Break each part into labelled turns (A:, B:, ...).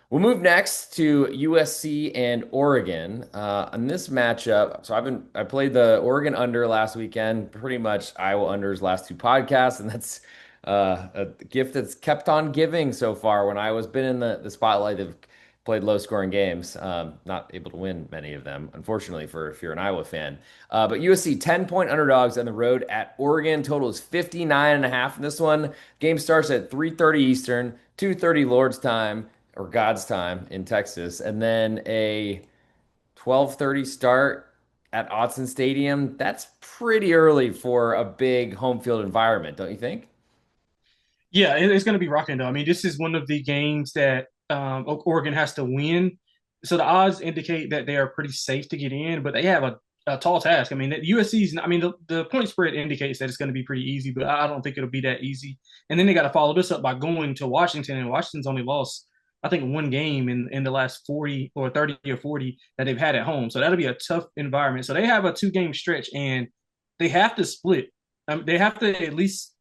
A: We'll move next to USC and Oregon. On this matchup, so I played the Oregon under last weekend, pretty much Iowa unders last two podcasts, and that's a gift that's kept on giving so far. When Iowa's been in the spotlight, they've played low scoring games, not able to win many of them, unfortunately, for if you're an Iowa fan. But USC 10-point underdogs on the road at Oregon. Total is 59.5 in this one. Game starts at 3:30 Eastern, 2:30 Lord's time or God's time in Texas, and then a 12:30 start at Autzen Stadium. That's pretty early for a big home field environment, don't you think?
B: Yeah, it's going to be rocking though. I mean, this is one of the games that Oregon has to win. So the odds indicate that they are pretty safe to get in, but they have a tall task. I mean, USC's, I mean, the point spread indicates that it's going to be pretty easy, but I don't think it'll be that easy. And then they got to follow this up by going to Washington, and Washington's only lost, I think, one game in the last 40 or 30 or 40 that they've had at home. So that'll be a tough environment. So they have a two-game stretch, and they have to split. They have to at least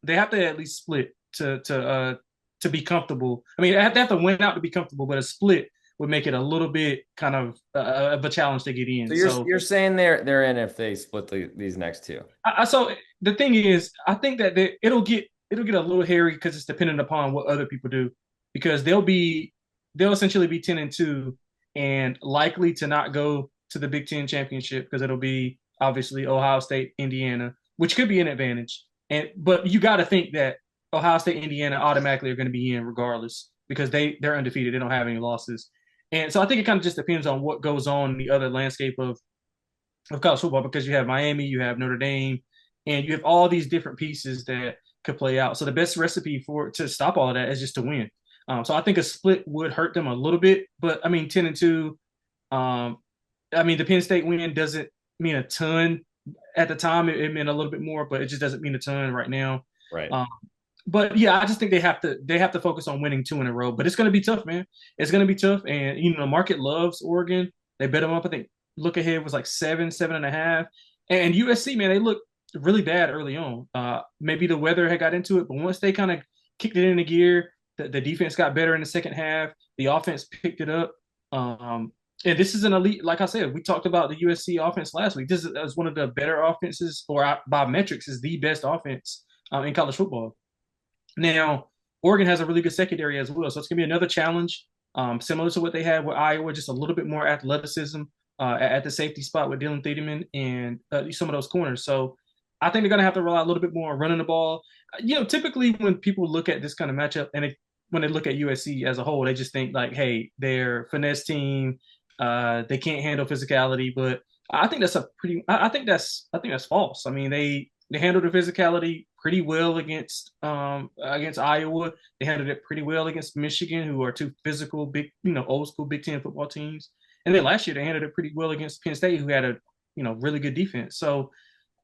B: split to be comfortable. I mean, they have to win out to be comfortable, but a split would make it a little bit kind of a challenge to get
A: So
B: in.
A: you're saying they're in if they split these next two.
B: So the thing is, I think that it'll get a little hairy because it's dependent upon what other people do, because they'll essentially be 10-2 and likely to not go to the Big Ten championship because it'll be obviously Ohio State, Indiana, which could be an advantage. But you got to think that Ohio State, Indiana automatically are going to be in regardless because they're undefeated. They don't have any losses. And so I think it kind of just depends on what goes on in the other landscape of college football, because you have Miami, you have Notre Dame, and you have all these different pieces that could play out. So the best recipe for to stop all of that is just to win. So I think a split would hurt them a little bit, but I mean 10-2. Um, I mean the Penn State win doesn't mean a ton at the time. It meant a little bit more, but it just doesn't mean a ton right now.
A: Right.
B: Um, but yeah, I just think they have to focus on winning two in a row. But it's going to be tough, man. It's going to be tough, and the market loves Oregon. They bet them up. I think look ahead was like 7.5, and USC, man, they look really bad early on. Maybe the weather had got into it, but once they kind of kicked it into gear, the defense got better in the second half. The offense picked it up. And this is an elite, like I said, we talked about the USC offense last week. This is one of the better offenses, or by metrics, is the best offense in college football. Now, Oregon has a really good secondary as well, so it's gonna be another challenge, similar to what they had with Iowa, just a little bit more athleticism at the safety spot with Dylan Thiedemann and some of those corners. So I think they're gonna have to rely a little bit more on running the ball. Typically when people look at this kind of matchup and when they look at USC as a whole, they just think like, hey, they're a finesse team. They can't handle physicality, but I think that's a pretty. I think that's false. I mean, they handled the physicality pretty well against Iowa. They handled it pretty well against Michigan, who are two physical, big, old school Big Ten football teams. And then last year they handled it pretty well against Penn State, who had a really good defense. So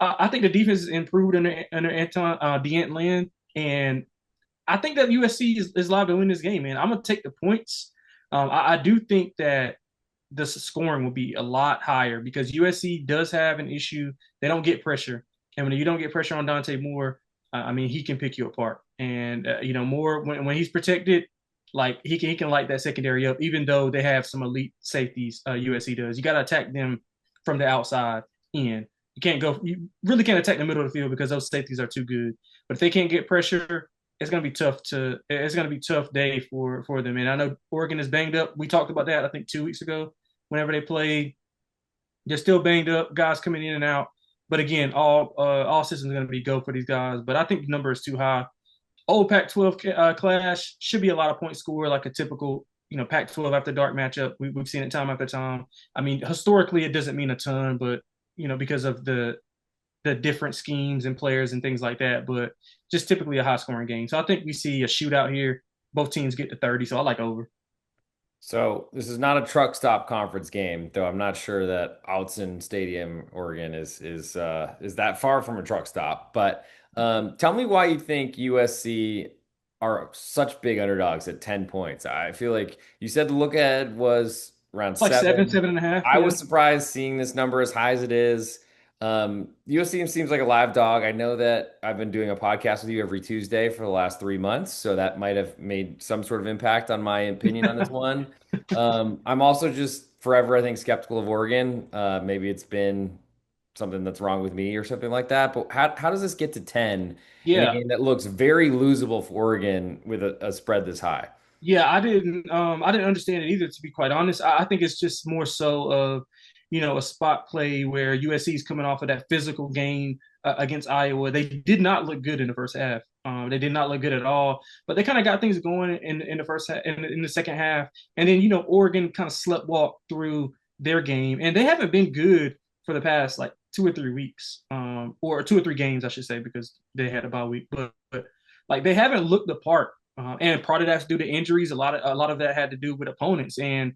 B: I think the defense is improved under Anton D'Antland, and I think that USC is live to win this game. Man, I'm gonna take the points. I do think that the scoring will be a lot higher because USC does have an issue. They don't get pressure. And when you don't get pressure on Dante Moore, I mean, he can pick you apart. And, Moore, when he's protected, like he can light that secondary up, even though they have some elite safeties, USC does. You got to attack them from the outside in. You really can't attack the middle of the field because those safeties are too good. But if they can't get pressure, it's gonna be tough day for them. And I know Oregon is banged up. We talked about that, I think 2 weeks ago whenever they played. They're still banged up, guys coming in and out. But again, all systems are going to be go for these guys. But I think the number is too high. Old Pac-12 clash should be a lot of points scored, like a typical Pac-12 after dark matchup. We've seen it time after time. I mean, historically, it doesn't mean a ton, but because of the different schemes and players and things like that. But just typically a high scoring game. So I think we see a shootout here. Both teams get to 30, so I like over.
A: So this is not a truck stop conference game, though I'm not sure that Autzen Stadium, Oregon is that far from a truck stop. But tell me why you think USC are such big underdogs at 10 points. I feel like you said the look ahead was around
B: It's like seven,
A: seven.
B: 7.5.
A: I
B: Yeah.
A: was surprised seeing this number as high as it is. USC seems like a live dog. I know that I've been doing a podcast with you every Tuesday for the last 3 months, so that might have made some sort of impact on my opinion on this one. I'm also just forever, I think, skeptical of Oregon. Maybe it's been something that's wrong with me or something like that. But how does this get to 10 in a
B: Yeah,
A: game that looks very losable for Oregon with a spread this high?
B: yeah, I didn't understand it either, to be quite honest. I think it's just more so of, a spot play where USC is coming off of that physical game against Iowa. They did not look good in the first half. They did not look good at all, but they kind of got things going in the first half, in the second half, and then Oregon kind of sleptwalked through their game, and they haven't been good for the past like 2 or 3 weeks, or 2 or 3 games, I should say, because they had a bye week, but like they haven't looked the part, and part of that's due to injuries. A lot of that had to do with opponents, and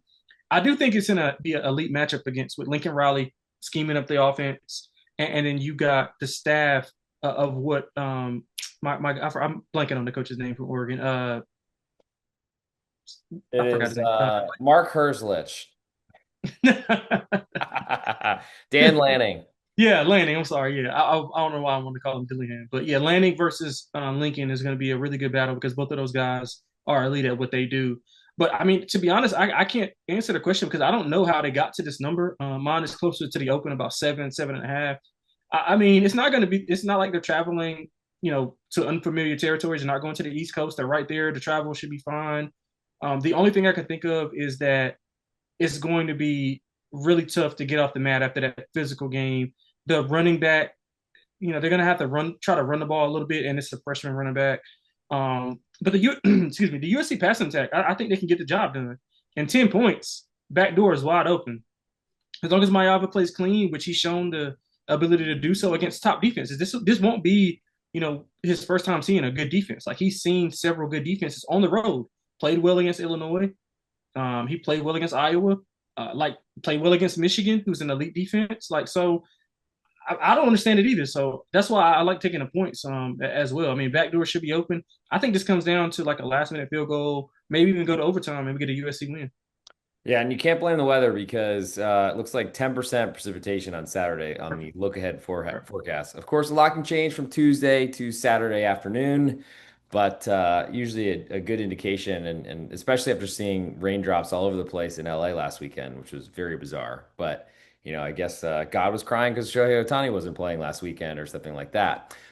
B: I do think it's gonna be an elite matchup against with Lincoln Riley scheming up the offense, and then you got the staff of what I'm blanking on the coach's name from Oregon.
A: It
B: I forgot
A: is
B: his name.
A: Mark Herzlich. Dan Lanning.
B: Yeah, Lanning. I'm sorry. Yeah, I don't know why I want to call him Dillingham, but yeah, Lanning versus Lincoln is going to be a really good battle because both of those guys are elite at what they do. But I mean, to be honest, I can't answer the question because I don't know how they got to this number. Mine is closer to the open, about 7, 7.5. I mean, it's not going to be. It's not like they're traveling, to unfamiliar territories. They're not going to the East Coast. They're right there. The travel should be fine. The only thing I can think of is that it's going to be really tough to get off the mat after that physical game. The running back, they're gonna have to try to run the ball a little bit, and it's a freshman running back. But excuse me, the USC passing attack, I think they can get the job done. And 10 points, backdoor is wide open. As long as Maiava plays clean, which he's shown the ability to do so against top defenses. This won't be, his first time seeing a good defense. Like he's seen several good defenses on the road. Played well against Illinois. He played well against Iowa. Like played well against Michigan, who's an elite defense. Like so, I don't understand it either. So that's why I like taking the points as well. I mean, backdoor should be open. I think this comes down to like a last minute field goal, maybe even go to overtime and we get a USC win.
A: Yeah, and you can't blame the weather because it looks like 10% precipitation on Saturday on the look ahead forecast. Of course, a lot can change from Tuesday to Saturday afternoon, but usually a good indication, and especially after seeing raindrops all over the place in LA last weekend, which was very bizarre. But, I guess God was crying because Shohei Ohtani wasn't playing last weekend or something like that.